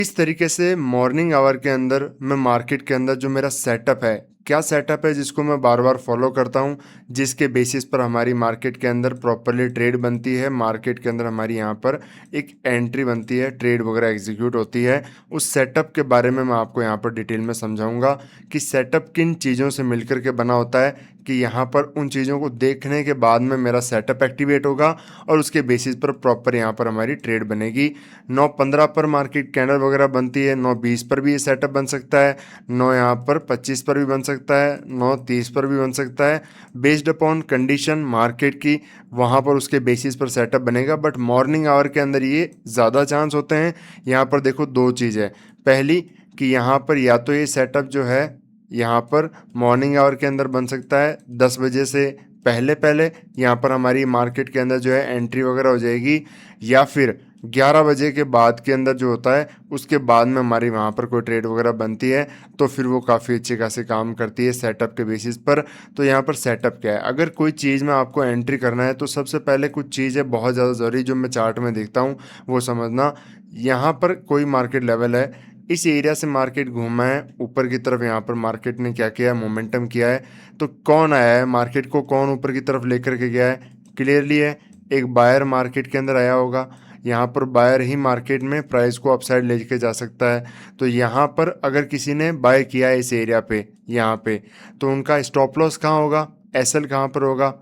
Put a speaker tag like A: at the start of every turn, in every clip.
A: इस तरीके से मॉर्निंग आवर के अंदर मैं मार्केट के अंदर जो मेरा सेटअप है, क्या सेटअप है जिसको मैं बार बार फॉलो करता हूँ, जिसके बेसिस पर हमारी मार्केट के अंदर प्रॉपरली ट्रेड बनती है, मार्केट के अंदर हमारी यहाँ पर एक एंट्री बनती है, ट्रेड वगैरह एग्जीक्यूट होती है। उस सेटअप के बारे में मैं आपको यहाँ पर डिटेल में समझाऊंगा कि सेटअप किन चीज़ों से मिलकर के बना होता है, कि यहाँ पर उन चीज़ों को देखने के बाद में मेरा सेटअप एक्टिवेट होगा और उसके बेसिस पर प्रॉपर यहाँ पर हमारी ट्रेड बनेगी। 9:15 पर मार्केट कैंडल वगैरह बनती है, 9:20 पर भी ये सेटअप बन सकता है, 9 यहाँ पर 25 पर भी बन सकता है, 9:30 पर भी बन सकता है। बेस्ड अपॉन कंडीशन मार्केट की, वहाँ पर उसके बेसिस पर सेटअप बनेगा। बट मॉर्निंग आवर के अंदर ये ज़्यादा चांस होते हैं। यहाँ पर देखो दो चीज़ है, पहली कि यहाँ पर या तो ये सेटअप जो है यहाँ पर मॉर्निंग आवर के अंदर बन सकता है 10 बजे से पहले पहले, यहाँ पर हमारी मार्केट के अंदर जो है एंट्री वगैरह हो जाएगी, या फिर 11 बजे के बाद के अंदर जो होता है उसके बाद में हमारी वहाँ पर कोई ट्रेड वगैरह बनती है, तो फिर वो काफ़ी अच्छे खासे काम करती है सेटअप के बेसिस पर। तो यहाँ पर सेटअप क्या है, अगर कोई चीज़ में आपको एंट्री करना है तो सबसे पहले कुछ चीज़ें बहुत ज़्यादा ज़रूरी जो मैं चार्ट में देखता हूँ वो समझना। यहाँ पर कोई मार्केट लेवल है, इस एरिया से मार्केट घूमा है ऊपर की तरफ, यहाँ पर मार्केट ने क्या किया है, मोमेंटम किया है। तो कौन आया है मार्केट को, कौन ऊपर की तरफ लेकर के गया है, क्लियरली है एक बायर मार्केट के अंदर आया होगा। यहाँ पर बायर ही मार्केट में प्राइस को अपसाइड लेके जा सकता है। तो यहाँ पर अगर किसी ने बाय किया है इस एरिया पे, यहाँ पे, तो उनका स्टॉप लॉस कहाँ होगा, एसएल कहाँ पर होगा,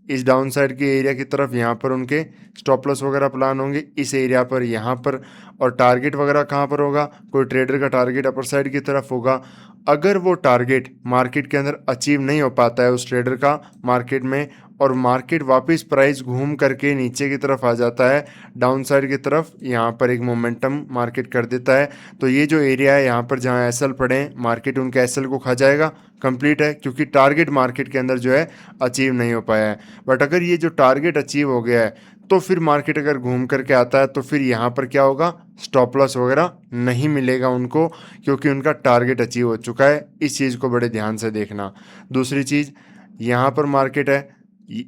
A: इस डाउन साइड के एरिया की तरफ। यहाँ पर उनके स्टॉप लॉस वगैरह प्लान होंगे इस एरिया पर, यहाँ पर। और टारगेट वगैरह कहाँ पर होगा, कोई ट्रेडर का टारगेट अपर साइड की तरफ होगा। अगर वो टारगेट मार्केट के अंदर अचीव नहीं हो पाता है उस ट्रेडर का मार्केट में, और मार्केट वापस प्राइस घूम करके नीचे की तरफ आ जाता है डाउन साइड की तरफ, यहाँ पर एक मोमेंटम मार्केट कर देता है, तो ये जो एरिया है यहाँ पर जहाँ एसएल पड़े हैं, मार्केट उनके एसएल को खा जाएगा, कंप्लीट है, क्योंकि टारगेट मार्केट के अंदर जो है अचीव नहीं हो पाया है। बट अगर ये जो टारगेट अचीव हो गया है तो फिर मार्केट अगर घूम करके आता है तो फिर यहाँ पर क्या होगा, स्टॉप लॉस वगैरह नहीं मिलेगा उनको, क्योंकि उनका टारगेट अचीव हो चुका है। इस चीज़ को बड़े ध्यान से देखना। दूसरी चीज़, यहाँ पर मार्केट है,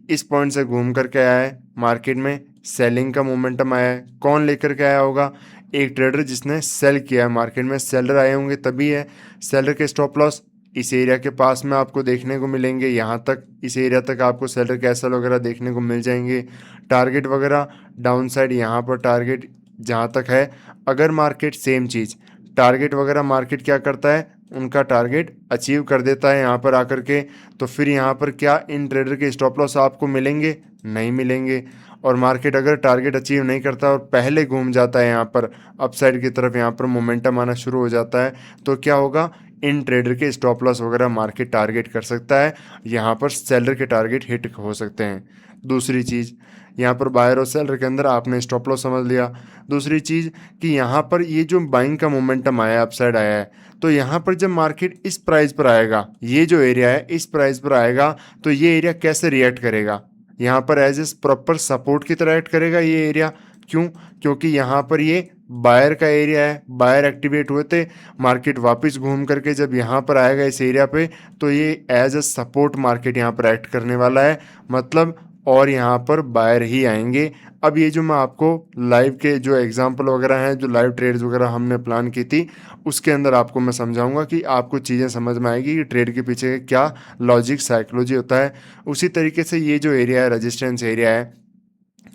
A: इस पॉइंट से घूम करके आया है, मार्केट में सेलिंग का मोमेंटम आया है, कौन लेकर के आया होगा, एक ट्रेडर जिसने सेल किया है मार्केट में, सेलर आए होंगे तभी है। सेलर के स्टॉप लॉस इस एरिया के पास में आपको देखने को मिलेंगे, यहाँ तक इस एरिया तक आपको सेलर कैसल वगैरह देखने को मिल जाएंगे। टारगेट वगैरह डाउन साइड यहाँ पर टारगेट जहाँ तक है, अगर मार्केट सेम चीज़ टारगेट वगैरह मार्केट क्या करता है, उनका टारगेट अचीव कर देता है यहाँ पर आकर के, तो फिर यहाँ पर क्या इन ट्रेडर के स्टॉप लॉस आपको मिलेंगे, नहीं मिलेंगे। और मार्केट अगर टारगेट अचीव नहीं करता और पहले घूम जाता है यहाँ पर अपसाइड की तरफ, यहाँ पर मोमेंटम आना शुरू हो जाता है, तो क्या होगा, इन ट्रेडर के स्टॉप लॉस वगैरह मार्केट टारगेट कर सकता है, यहाँ पर सेलर के टारगेट हिट हो सकते हैं। दूसरी चीज़, यहाँ पर बायर और सेलर के अंदर आपने स्टॉप लॉस समझ लिया। दूसरी चीज़ कि यहाँ पर ये जो बाइंग का मोमेंटम आया है, अपसाइड आया है, तो यहाँ पर जब मार्केट इस प्राइस पर आएगा, ये जो एरिया है इस प्राइस पर आएगा, तो ये एरिया कैसे रिएक्ट करेगा, यहाँ पर एज ए प्रॉपर सपोर्ट की तरह एक्ट करेगा ये एरिया। क्यों, क्योंकि यहाँ पर ये बायर का एरिया है, बायर एक्टिवेट हुए थे, मार्केट वापस घूम करके जब यहाँ पर आएगा इस एरिया पे, तो ये एज अ सपोर्ट मार्केट यहाँ पर एक्ट करने वाला है, मतलब, और यहाँ पर बायर ही आएंगे। अब ये जो मैं आपको लाइव के जो एग्जांपल वगैरह हैं, जो लाइव ट्रेड्स वगैरह हमने प्लान की थी, उसके अंदर आपको मैं समझाऊंगा कि आपको चीज़ें समझ में आएगी कि ट्रेड के पीछे क्या लॉजिक साइकोलॉजी होता है। उसी तरीके से ये जो एरिया है, रेजिस्टेंस एरिया है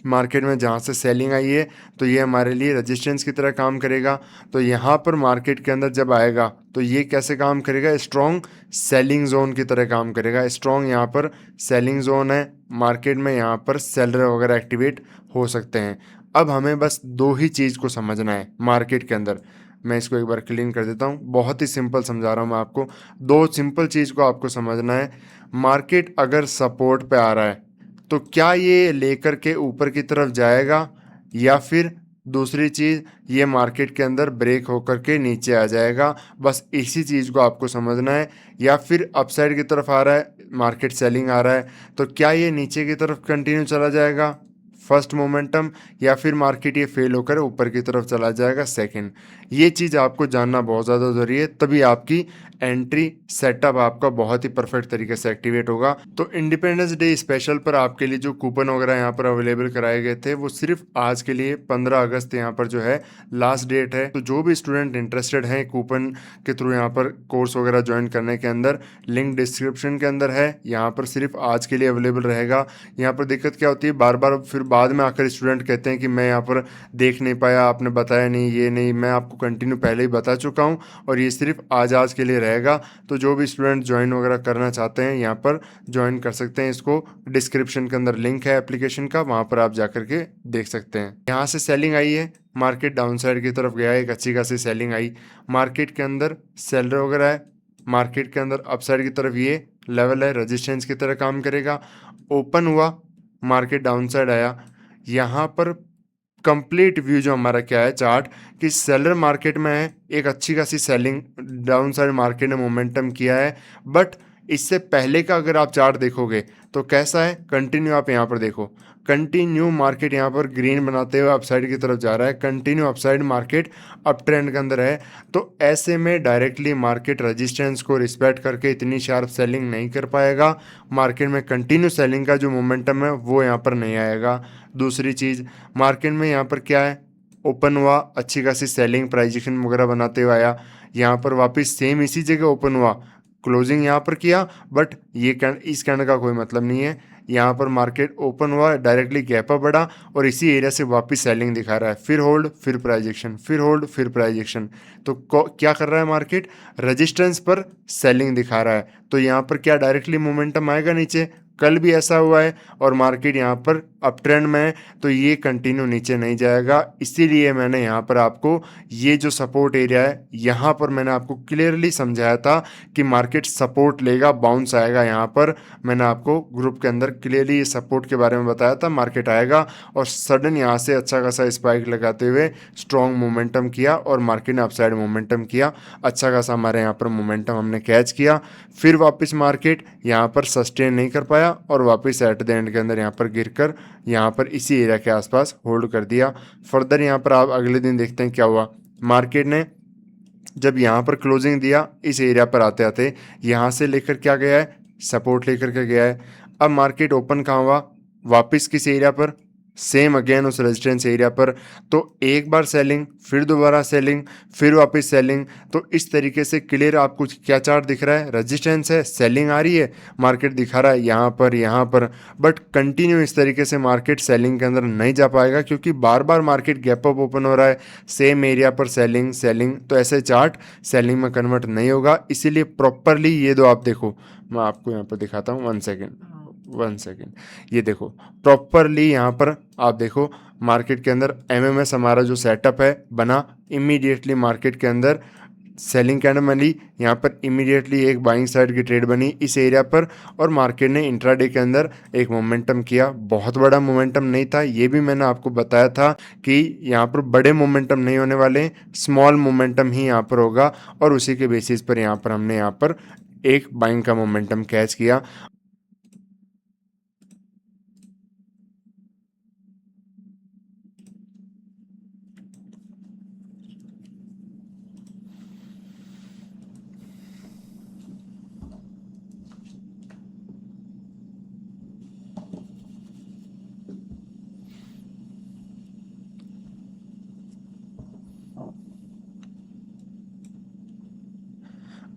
A: मार्केट में, जहाँ से सेलिंग आई है, तो ये हमारे लिए रेजिस्टेंस की तरह काम करेगा। तो यहाँ पर मार्केट के अंदर जब आएगा तो ये कैसे काम करेगा, स्ट्रॉन्ग सेलिंग जोन की तरह काम करेगा। स्ट्रॉन्ग यहाँ पर सेलिंग जोन है मार्केट में, यहाँ पर सेलर वगैरह एक्टिवेट हो सकते हैं। अब हमें बस दो ही चीज़ को समझना है मार्केट के अंदर। मैं इसको एक बार क्लीन कर देता हूँ, बहुत ही सिंपल समझा रहा हूँ मैं आपको। दो सिंपल चीज़ को आपको समझना है। मार्केट अगर सपोर्ट पे आ रहा है तो क्या ये लेकर के ऊपर की तरफ जाएगा, या फिर दूसरी चीज़, ये मार्केट के अंदर ब्रेक होकर के नीचे आ जाएगा। बस इसी चीज़ को आपको समझना है। या फिर अपसाइड की तरफ आ रहा है, मार्केट सेलिंग आ रहा है, तो क्या ये नीचे की तरफ कंटिन्यू चला जाएगा, फर्स्ट मोमेंटम, या फिर मार्केट ये फेल होकर ऊपर की तरफ चला जाएगा सेकंड। ये चीज़ आपको जानना बहुत ज़्यादा ज़रूरी है, तभी आपकी एंट्री सेटअप आपका बहुत ही परफेक्ट तरीके से एक्टिवेट होगा। तो इंडिपेंडेंस डे स्पेशल पर आपके लिए जो कूपन वगैरह यहाँ पर अवेलेबल कराए गए थे वो सिर्फ आज के लिए 15 अगस्त यहाँ पर जो है लास्ट डेट है। तो जो भी स्टूडेंट इंटरेस्टेड हैं कूपन के थ्रू यहाँ पर कोर्स वगैरह ज्वाइन करने के अंदर, लिंक डिस्क्रिप्शन के अंदर है। यहाँ पर सिर्फ आज के लिए अवेलेबल रहेगा। यहाँ पर दिक्कत क्या होती है, बार बार फिर बाद में आकर स्टूडेंट कहते हैं कि मैं यहाँ पर देख नहीं पाया, आपने बताया नहीं, ये नहीं। मैं आपको कंटिन्यू पहले ही बता चुका हूँ और ये सिर्फ आज के लिए रहेगा। तो जो भी स्टूडेंट ज्वाइन वगैरह करना चाहते हैं यहाँ पर ज्वाइन कर सकते हैं। इसको डिस्क्रिप्शन के अंदर लिंक है एप्लीकेशन का, वहाँ पर आप जाकर के देख सकते हैं। यहाँ से सेलिंग आई है, मार्केट डाउन साइड की तरफ गया है, एक अच्छी खासी सेलिंग आई। मार्केट के अंदर सेलर वगैरह है, मार्केट के अंदर अपसाइड की तरफ ये लेवल है, रेजिस्टेंस की तरह काम करेगा। ओपन हुआ, मार्केट डाउन साइड आया। यहाँ पर कंप्लीट व्यू जो हमारा क्या है चार्ट, कि सेलर मार्केट में है, एक अच्छी खासी सेलिंग डाउन साइड मार्केट ने मोमेंटम किया है। बट इससे पहले का अगर आप चार्ट देखोगे तो कैसा है, कंटिन्यू आप यहाँ पर देखो, कंटिन्यू मार्केट यहाँ पर ग्रीन बनाते हुए अपसाइड की तरफ जा रहा है, continue upside market up trend के अंदर है। तो ऐसे में डायरेक्टली मार्केट रेजिस्टेंस को रिस्पेक्ट करके इतनी शार्प सेलिंग नहीं कर पाएगा। मार्केट में कंटिन्यू सेलिंग का जो मोमेंटम है वो यहाँ पर नहीं आएगा। दूसरी चीज़, मार्केट में यहाँ पर क्या है, ओपन हुआ, अच्छी खासी सेलिंग प्राइजेशन वगैरह बनाते हुए आया। यहाँ पर वापस सेम इसी जगह ओपन हुआ, क्लोजिंग यहाँ पर किया, बट ये इस कैंडल का कोई मतलब नहीं है। यहाँ पर मार्केट ओपन हुआ, डायरेक्टली गैप अप बढ़ा और इसी एरिया से वापस सेलिंग दिखा रहा है, फिर होल्ड, फिर प्राइजेक्शन, फिर होल्ड, फिर प्राइजेक्शन। तो क्या कर रहा है मार्केट, रेजिस्टेंस पर सेलिंग दिखा रहा है। तो यहाँ पर क्या डायरेक्टली मोमेंटम आएगा नीचे, कल भी ऐसा हुआ है और मार्केट यहाँ पर अप ट्रेंड में है, तो ये कंटिन्यू नीचे नहीं जाएगा। इसीलिए मैंने यहाँ पर आपको ये जो सपोर्ट एरिया है यहाँ पर मैंने आपको क्लियरली समझाया था कि मार्केट सपोर्ट लेगा, बाउंस आएगा। यहाँ पर मैंने आपको ग्रुप के अंदर क्लियरली ये सपोर्ट के बारे में बताया था, मार्केट आएगा और सडन यहाँ से अच्छा खासा स्पाइक लगाते हुए स्ट्रॉन्ग मोमेंटम किया और मार्केट ने अपसाइड मोमेंटम किया। अच्छा खासा हमारे यहाँ पर मोमेंटम हमने कैच किया। फिर वापस मार्केट यहाँ पर सस्टेन नहीं कर पाया और वापस एट द एंड के अंदर यहाँ पर गिरकर यहाँ पर इसी एरिया के आसपास होल्ड कर दिया। फर्दर यहाँ पर आप अगले दिन देखते हैं क्या हुआ, मार्केट ने जब यहाँ पर क्लोजिंग दिया इस एरिया पर आते आते यहाँ से लेकर क्या गया है, सपोर्ट लेकर के गया है। अब मार्केट ओपन कहाँ हुआ, वापस किस एरिया पर, सेम अगेन उस रेजिस्टेंस एरिया पर। तो एक बार सेलिंग, फिर दोबारा सेलिंग, फिर वापस सेलिंग। तो इस तरीके से क्लियर आपको क्या चार्ट दिख रहा है, रेजिस्टेंस है, सेलिंग आ रही है, मार्केट दिखा रहा है यहाँ पर, बट कंटिन्यू इस तरीके से मार्केट सेलिंग के अंदर नहीं जा पाएगा क्योंकि बार बार मार्केट गैप अप ओपन हो रहा है, सेम एरिया पर सेलिंग। तो ऐसे चार्ट सेलिंग में कन्वर्ट नहीं होगा। इसीलिए प्रॉपरली ये दो आप देखो, मैं आपको यहाँ पर दिखाता हूँ, वन सेकेंड, ये देखो प्रॉपरली यहाँ पर आप देखो मार्केट के अंदर एमएमएस हमारा जो सेटअप है बना, इमीडिएटली मार्केट के अंदर सेलिंग कैंडल बनी, यहाँ पर इमीडिएटली एक बाइंग साइड की ट्रेड बनी इस एरिया पर और मार्केट ने इंट्राडे के अंदर एक मोमेंटम किया। बहुत बड़ा मोमेंटम नहीं था, ये भी मैंने आपको बताया था कि यहाँ पर बड़े मोमेंटम नहीं होने वाले, स्मॉल मोमेंटम ही यहाँ पर होगा और उसी के बेसिस पर यहाँ पर हमने यहाँ पर एक बाइंग का मोमेंटम कैच किया।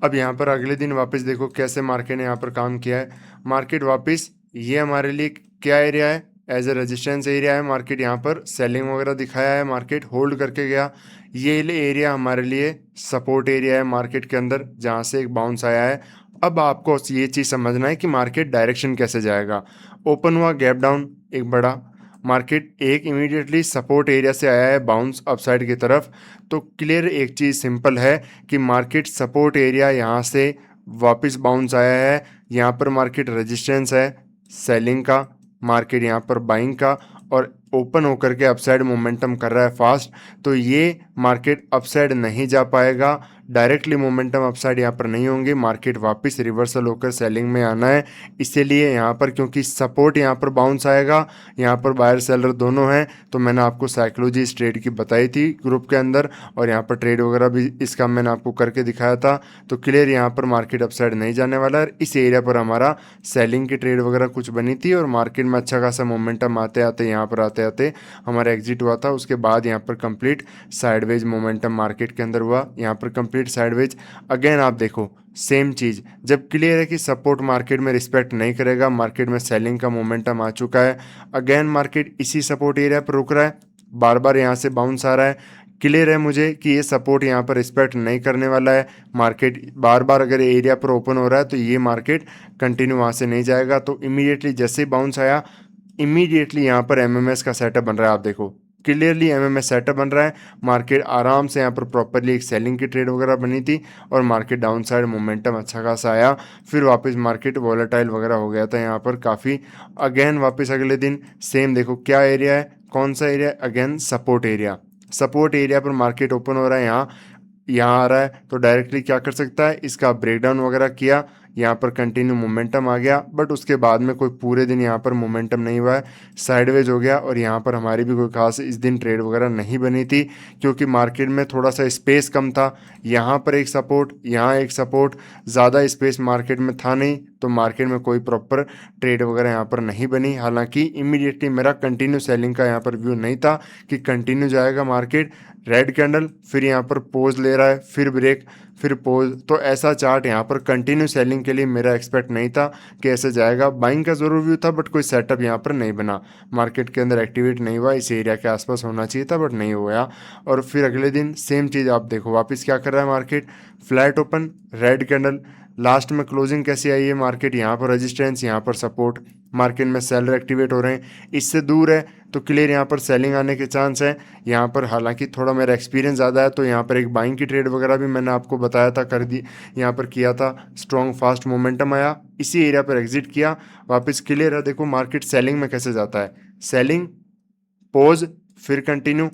A: अब यहाँ पर अगले दिन वापस देखो कैसे मार्केट ने यहाँ पर काम किया है। मार्केट वापस ये हमारे लिए क्या एरिया है, एज ए रेजिस्टेंस एरिया है। मार्केट यहाँ पर सेलिंग वगैरह दिखाया है, मार्केट होल्ड करके गया। ये एरिया हमारे लिए सपोर्ट एरिया है मार्केट के अंदर, जहाँ से एक बाउंस आया है। अब आपको ये चीज़ समझना है कि मार्केट डायरेक्शन कैसे जाएगा। ओपन हुआ गैप डाउन एक बड़ा, मार्केट एक इमीडिएटली सपोर्ट एरिया से आया है बाउंस अपसाइड की तरफ। तो क्लियर एक चीज़ सिंपल है कि मार्केट सपोर्ट एरिया यहाँ से वापस बाउंस आया है, यहाँ पर मार्केट रेजिस्टेंस है सेलिंग का, मार्केट यहाँ पर बाइंग का, और ओपन होकर के अपसाइड मोमेंटम कर रहा है फास्ट, तो ये मार्केट अपसाइड नहीं जा पाएगा, डायरेक्टली मोमेंटम अपसाइड यहाँ पर नहीं होंगे, मार्केट वापस रिवर्सल होकर सेलिंग में आना है। इसीलिए यहाँ पर क्योंकि सपोर्ट यहाँ पर बाउंस आएगा, यहाँ पर बायर सेलर दोनों हैं, तो मैंने आपको साइकोलॉजी इस ट्रेड की बताई थी ग्रुप के अंदर, और यहाँ पर ट्रेड वगैरह भी इसका मैंने आपको करके दिखाया था। तो क्लियर यहाँ पर मार्केट अपसाइड नहीं जाने वाला है। इस एरिया पर हमारा सेलिंग की ट्रेड वगैरह कुछ बनी थी और मार्केट में अच्छा खासा मोमेंटम आते आते यहाँ पर आते आते हमारा एग्जिट हुआ था। उसके बाद यहाँ पर कंप्लीट साइडवेज मोमेंटम मार्केट के अंदर हुआ, यहाँ पर कंप्लीट साइडवेज। अगेन आप देखो सेम चीज़, जब क्लियर है कि सपोर्ट मार्केट में रिस्पेक्ट नहीं करेगा, मार्केट में सेलिंग का मोमेंटम आ चुका है, अगेन मार्केट इसी सपोर्ट एरिया पर रुक रहा है, बार बार यहाँ से बाउंस आ रहा है, क्लियर है मुझे कि ये सपोर्ट यहाँ पर रिस्पेक्ट नहीं करने वाला है। मार्केट बार बार अगर एरिया पर ओपन हो रहा है तो ये मार्केट कंटिन्यू वहाँ से नहीं जाएगा। तो इमीडिएटली जैसे ही बाउंस आया, इमीडिएटली यहाँ पर एमएमएस का सेटअप बन रहा है। आप देखो क्लियरली एमएमएस सेटअप बन रहा है, मार्केट आराम से यहाँ पर प्रॉपरली एक सेलिंग की ट्रेड वगैरह बनी थी और मार्केट डाउन साइड मोमेंटम अच्छा खासा आया, फिर वापस मार्केट वॉलेटाइल वगैरह हो गया था यहाँ पर काफ़ी। अगेन वापस अगले दिन सेम देखो क्या एरिया है, कौन सा area, again support area, support area पर मार्केट ओपन हो रहा है, यहाँ आ रहा है, तो डायरेक्टली क्या कर सकता है, इसका ब्रेकडाउन वगैरह किया, यहाँ पर कंटिन्यू मोमेंटम आ गया, बट उसके बाद में कोई पूरे दिन यहाँ पर मोमेंटम नहीं हुआ है, साइडवेज हो गया। और यहाँ पर हमारी भी कोई खास इस दिन ट्रेड वगैरह नहीं बनी थी क्योंकि मार्केट में थोड़ा सा स्पेस कम था, यहाँ पर एक सपोर्ट, यहाँ एक सपोर्ट, ज़्यादा स्पेस मार्केट में था नहीं, तो मार्केट में कोई प्रॉपर ट्रेड वगैरह यहाँ पर नहीं बनी। हालांकि इमीडिएटली मेरा कंटिन्यू सेलिंग का यहाँ पर व्यू नहीं था कि कंटिन्यू जाएगा मार्केट, रेड कैंडल, फिर यहाँ पर पोज ले रहा है, फिर ब्रेक, फिर पोज, तो ऐसा चार्ट यहाँ पर कंटिन्यू सेलिंग के लिए मेरा एक्सपेक्ट नहीं था कि ऐसे जाएगा। बाइंग का ज़रूर व्यू था बट कोई सेटअप यहाँ पर नहीं बना, मार्केट के अंदर एक्टिवेट नहीं हुआ, इस एरिया के आसपास होना चाहिए था बट नहीं हुआ। और फिर अगले दिन सेम चीज़ आप देखो वापस क्या कर रहा है market, flat open, red candle, last में क्लोजिंग कैसी आई है मार्केट, यहाँ पर रेजिस्टेंस, यहाँ पर सपोर्ट, मार्केट में सेलर एक्टिवेट हो रहे हैं, इससे दूर है तो क्लियर यहाँ पर सेलिंग आने के चांस है। यहाँ पर हालांकि थोड़ा मेरा एक्सपीरियंस ज़्यादा है तो यहाँ पर एक बाइंग की ट्रेड वगैरह भी मैंने आपको बताया था, कर दी, यहाँ पर किया था, स्ट्रॉन्ग फास्ट मोमेंटम आया, इसी एरिया पर एग्जिट किया, वापस क्लियर है। देखो मार्केट सेलिंग में कैसे जाता है, सेलिंग, पोज, फिर कंटिन्यू,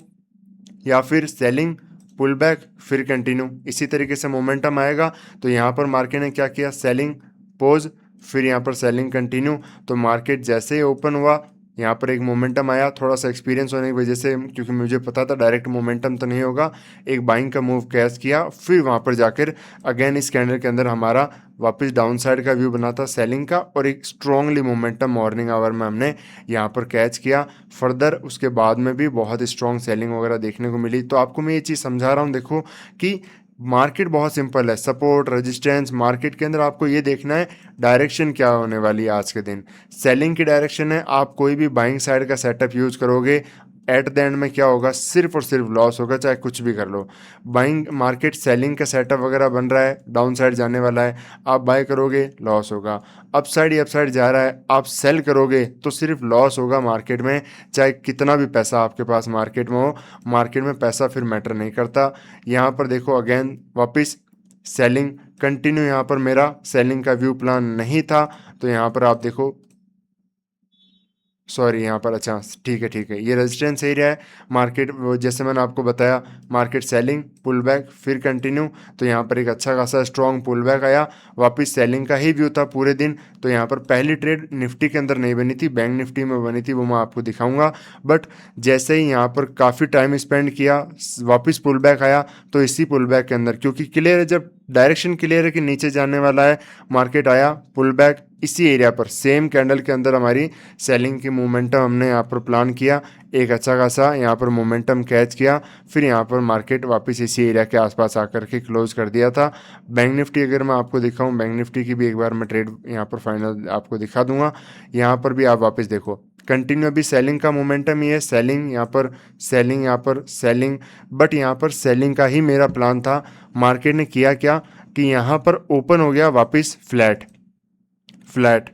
A: या फिर सेलिंग, पुल बैक, फिर कंटिन्यू, इसी तरीके से मोमेंटम आएगा। तो यहाँ पर मार्केट ने क्या किया, सेलिंग, पोज, फिर यहाँ पर सेलिंग कंटिन्यू, तो मार्केट जैसे ही ओपन हुआ यहाँ पर एक मोमेंटम आया, थोड़ा सा एक्सपीरियंस होने की वजह से, क्योंकि मुझे पता था डायरेक्ट मोमेंटम तो नहीं होगा, एक बाइंग का मूव कैच किया, फिर वहाँ पर जाकर अगेन इस कैंडल के अंदर हमारा वापस डाउन साइड का व्यू बना था सेलिंग का, और एक स्ट्रॉन्गली मोमेंटम मॉर्निंग आवर में हमने यहाँ पर कैच किया। फर्दर उसके बाद में भी बहुत स्ट्रॉन्ग सेलिंग वगैरह देखने को मिली। तो आपको मैं ये चीज़ समझा रहा हूँ, देखो कि मार्केट बहुत सिंपल है, सपोर्ट रेजिस्टेंस, मार्केट के अंदर आपको ये देखना है डायरेक्शन क्या होने वाली है। आज के दिन सेलिंग की डायरेक्शन है, आप कोई भी बाइंग साइड का सेटअप यूज करोगे, एट द एंड में क्या होगा, सिर्फ और सिर्फ लॉस होगा, चाहे कुछ भी कर लो। बाइंग मार्केट सेलिंग का सेटअप वगैरह बन रहा है, डाउन साइड जाने वाला है, आप बाय करोगे लॉस होगा, अप साइड जा रहा है, आप सेल करोगे तो सिर्फ लॉस होगा मार्केट में, चाहे कितना भी पैसा आपके पास मार्केट में हो, मार्केट में पैसा फिर मैटर नहीं करता। यहाँ पर देखो अगेन वापस सेलिंग कंटिन्यू, यहाँ पर मेरा सेलिंग का व्यू प्लान नहीं था, तो यहाँ पर आप देखो, सॉरी यहाँ पर, अच्छा ठीक है, ये रेजिस्टेंस एरिया है, मार्केट जैसे मैंने आपको बताया, मार्केट सेलिंग, पुल बैक, फिर कंटिन्यू, तो यहाँ पर एक अच्छा खासा स्ट्रॉन्ग पुल बैक आया, वापस सेलिंग का ही व्यू था पूरे दिन। तो यहाँ पर पहली ट्रेड निफ्टी के अंदर नहीं बनी थी, बैंक निफ्टी में बनी थी, वो मैं आपको दिखाऊंगा। बट जैसे ही यहाँ पर काफ़ी टाइम स्पेंड किया, वापस पुल बैक आया, तो इसी पुल बैक के अंदर क्योंकि क्लियर है, जब डायरेक्शन क्लियर है कि नीचे जाने वाला है, मार्केट आया पुल बैक, इसी एरिया पर सेम कैंडल के अंदर हमारी सेलिंग की मोमेंटम हमने यहाँ पर प्लान किया, एक अच्छा खासा यहाँ पर मोमेंटम कैच किया, फिर यहाँ पर मार्केट वापस इसी एरिया के आसपास आकर के क्लोज कर दिया था। बैंक निफ्टी अगर मैं आपको दिखाऊं, बैंक निफ्टी की भी एक बार मैं ट्रेड यहाँ पर फाइनल आपको दिखा दूंगा। यहाँ पर भी आप वापस देखो कंटिन्यू अभी सेलिंग का मोमेंटम ही है, सेलिंग यहाँ पर, सेलिंग यहाँ पर, सेलिंग, बट यहाँ पर सेलिंग का ही मेरा प्लान था। मार्केट ने किया क्या कि यहाँ पर ओपन हो गया वापस फ्लैट फ्लैट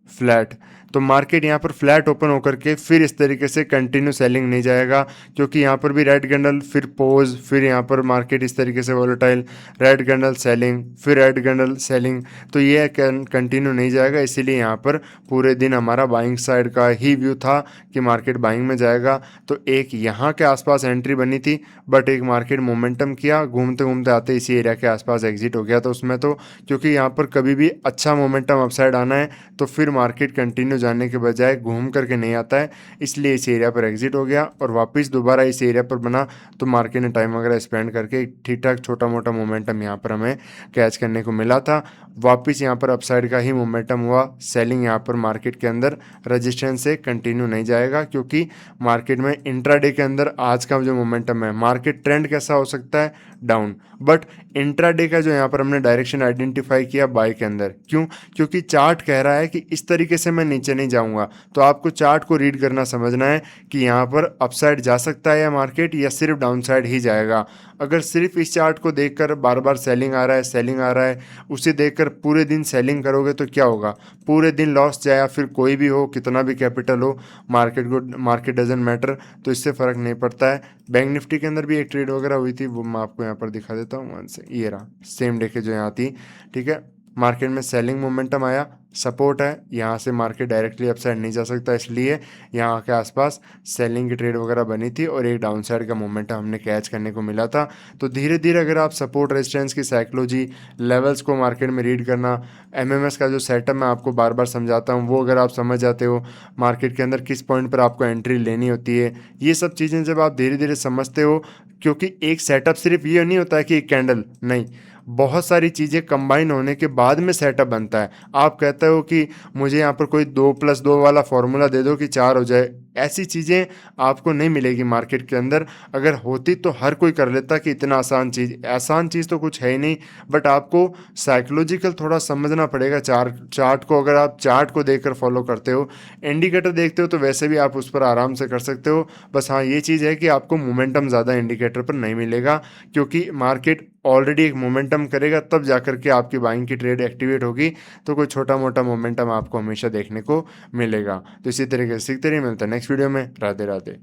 A: फ्लैट, तो मार्केट यहाँ पर फ्लैट ओपन होकर के फिर इस तरीके से कंटिन्यू सेलिंग नहीं जाएगा, क्योंकि यहाँ पर भी रेड कैंडल, फिर पोज, फिर यहाँ पर मार्केट इस तरीके से वोलेटाइल, रेड कैंडल सेलिंग, फिर रेड कैंडल सेलिंग, तो ये कंटिन्यू नहीं जाएगा। इसीलिए यहाँ पर पूरे दिन हमारा बाइंग साइड का ही व्यू था कि मार्केट बाइंग में जाएगा। तो एक यहाँ के आसपास एंट्री बनी थी, बट एक मार्केट मोमेंटम किया, घूमते घूमते आते इसी एरिया के आसपास एग्जिट हो गया था उसमें, तो क्योंकि यहाँ पर कभी भी अच्छा मोमेंटम अपसाइड आना है तो फिर मार्केट कंटिन्यू जाने के बजाय घूम करके नहीं आता है, इसलिए इस एरिया पर एग्जिट हो गया और वापस दोबारा इस एरिया पर बना। तो मार्केट ने टाइम वगैरह स्पेंड करके ठीक ठाक छोटा मोटा मोमेंटम यहाँ पर हमें कैच करने को मिला था। वापस यहाँ पर अपसाइड का ही मोमेंटम हुआ, सेलिंग यहाँ पर मार्केट के अंदर रजिस्टेंस से कंटिन्यू नहीं जाएगा, क्योंकि मार्केट में इंट्राडे के अंदर आज का जो मोमेंटम है, मार्केट ट्रेंड कैसा हो सकता है, डाउन, बट इंट्राडे का जो यहाँ पर हमने डायरेक्शन आइडेंटिफाई किया बाय के अंदर, क्यों, क्योंकि चार्ट कह रहा है कि इस तरीके से मैं नीचे नहीं जाऊंगा। तो आपको चार्ट को रीड करना समझना है कि यहाँ पर अपसाइड जा सकता है या मार्केट, या सिर्फ डाउनसाइड ही जाएगा। अगर सिर्फ इस चार्ट को देखकर बार बार सेलिंग आ रहा है, सेलिंग आ रहा है, उसे देखकर पूरे दिन सेलिंग करोगे तो क्या होगा, पूरे दिन लॉस, चाहे फिर कोई भी हो, कितना भी कैपिटल हो, मार्केट डजंट मैटर, तो इससे फ़र्क नहीं पड़ता है। बैंक निफ्टी के अंदर भी एक ट्रेड वगैरह हुई थी, वो मैं आपको यहाँ पर दिखा देता हूँ, वन से, ये रहा सेम डे के जो यहाँ थी, ठीक है। मार्केट में सेलिंग मोमेंटम आया, सपोर्ट है, यहाँ से मार्केट डायरेक्टली अपसाइड नहीं जा सकता, इसलिए यहाँ के आसपास सेलिंग की ट्रेड वगैरह बनी थी और एक डाउनसाइड का मोमेंटम हमने कैच करने को मिला था। तो धीरे धीरे अगर आप सपोर्ट रेजिस्टेंस की साइकोलॉजी, लेवल्स को मार्केट में रीड करना, एमएमएस का जो सेटअप मैं आपको बार बार समझाता हूँ, वो अगर आप समझ जाते हो, मार्केट के अंदर किस पॉइंट पर आपको एंट्री लेनी होती है, ये सब चीज़ें जब आप धीरे धीरे समझते हो, क्योंकि एक सेटअप सिर्फ ये नहीं होता है कि एक कैंडल, नहीं, बहुत सारी चीज़ें कंबाइन होने के बाद में सेटअप बनता है। आप कहते हो कि मुझे यहाँ पर कोई 2+2 वाला फॉर्मूला दे दो कि 4 हो जाए, ऐसी चीज़ें आपको नहीं मिलेगी मार्केट के अंदर। अगर होती तो हर कोई कर लेता कि इतना आसान चीज़ तो कुछ है ही नहीं, बट आपको साइकोलॉजिकल थोड़ा समझना पड़ेगा चार्ट को। अगर आप चार्ट को देखकर फॉलो करते हो, इंडिकेटर देखते हो, तो वैसे भी आप उस पर आराम से कर सकते हो। बस हाँ, ये चीज़ है कि आपको मोमेंटम ज़्यादा इंडिकेटर पर नहीं मिलेगा, क्योंकि मार्केट ऑलरेडी एक मोमेंटम करेगा, तब जाकर के आपकी बाइंग की ट्रेड एक्टिवेट होगी, तो कोई छोटा मोटा मोमेंटम आपको हमेशा देखने को मिलेगा। तो इसी तरीके से सीखते रहिए, मिलता है नेक्स्ट वीडियो में। राधे राधे।